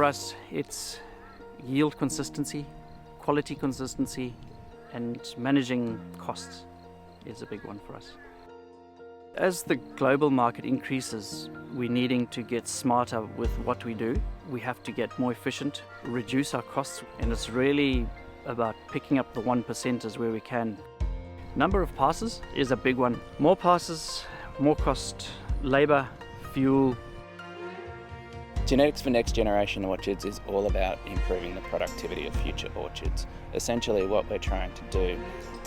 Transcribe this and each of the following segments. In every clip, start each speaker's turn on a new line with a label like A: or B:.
A: For us, it's yield consistency, quality consistency, and managing costs is a big one for us. As the global market increases, we're needing to get smarter with what we do. We have to get more efficient, reduce our costs, and it's really about picking up the 1%ers where we can. Number of passes is a big one. More passes, more cost, labour, fuel.
B: Genetics for next generation orchards is all about improving the productivity of future orchards. Essentially what we're trying to do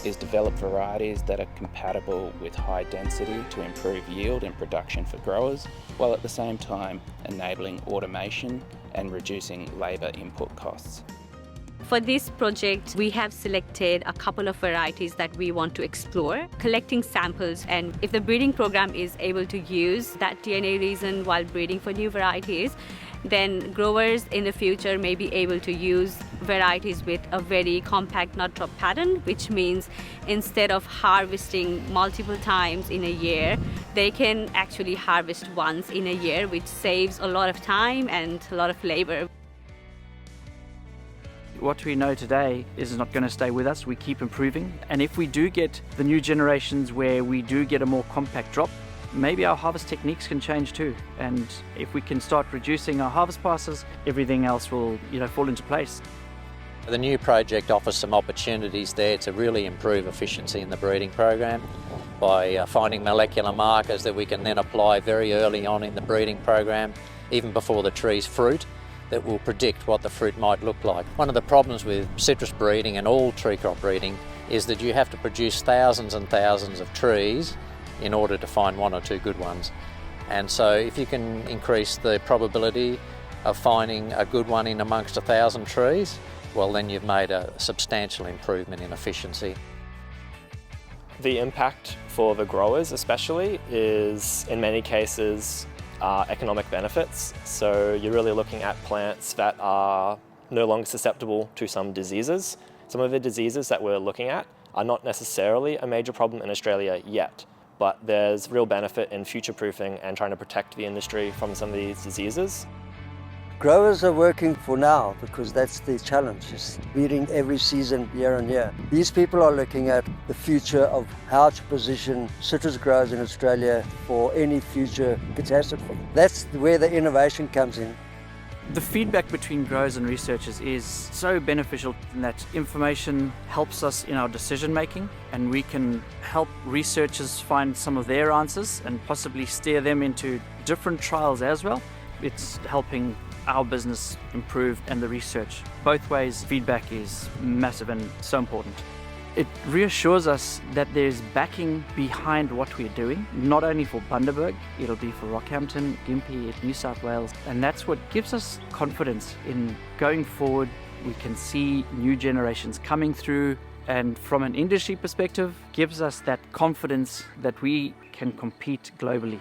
B: is develop varieties that are compatible with high density to improve yield and production for growers, while at the same time enabling automation and reducing labour input costs.
C: For this project, we have selected a couple of varieties that we want to explore, collecting samples, and if the breeding program is able to use that DNA resin while breeding for new varieties, then growers in the future may be able to use varieties with a very compact nut drop pattern, which means instead of harvesting multiple times in a year, they can actually harvest once in a year, which saves a lot of time and a lot of labor.
A: What we know today is not going to stay with us. We keep improving, and if we do get the new generations where we do get a more compact drop, maybe our harvest techniques can change too. And if we can start reducing our harvest passes, everything else will, fall into place.
D: The new project offers some opportunities there to really improve efficiency in the breeding program by finding molecular markers that we can then apply very early on in the breeding program, even before the trees fruit, that will predict what the fruit might look like. One of the problems with citrus breeding and all tree crop breeding is that you have to produce thousands and thousands of trees in order to find one or two good ones. And so if you can increase the probability of finding a good one in amongst 1,000 trees, well then you've made a substantial improvement in efficiency.
E: The impact for the growers especially is in many cases economic benefits. So you're really looking at plants that are no longer susceptible to some diseases. Some of the diseases that we're looking at are not necessarily a major problem in Australia yet, but there's real benefit in future-proofing and trying to protect the industry from some of these diseases.
F: Growers are working for now because that's the challenge, is breeding every season, year on year. These people are looking at the future of how to position citrus growers in Australia for any future catastrophe. That's where the innovation comes in.
A: The feedback between growers and researchers is so beneficial in that information helps us in our decision making, and we can help researchers find some of their answers and possibly steer them into different trials as well. It's helping our business improve and the research. Both ways, feedback is massive and so important. It reassures us that there's backing behind what we're doing, not only for Bundaberg, it'll be for Rockhampton, Gympie, New South Wales, and that's what gives us confidence in going forward. We can see new generations coming through, and from an industry perspective, gives us that confidence that we can compete globally.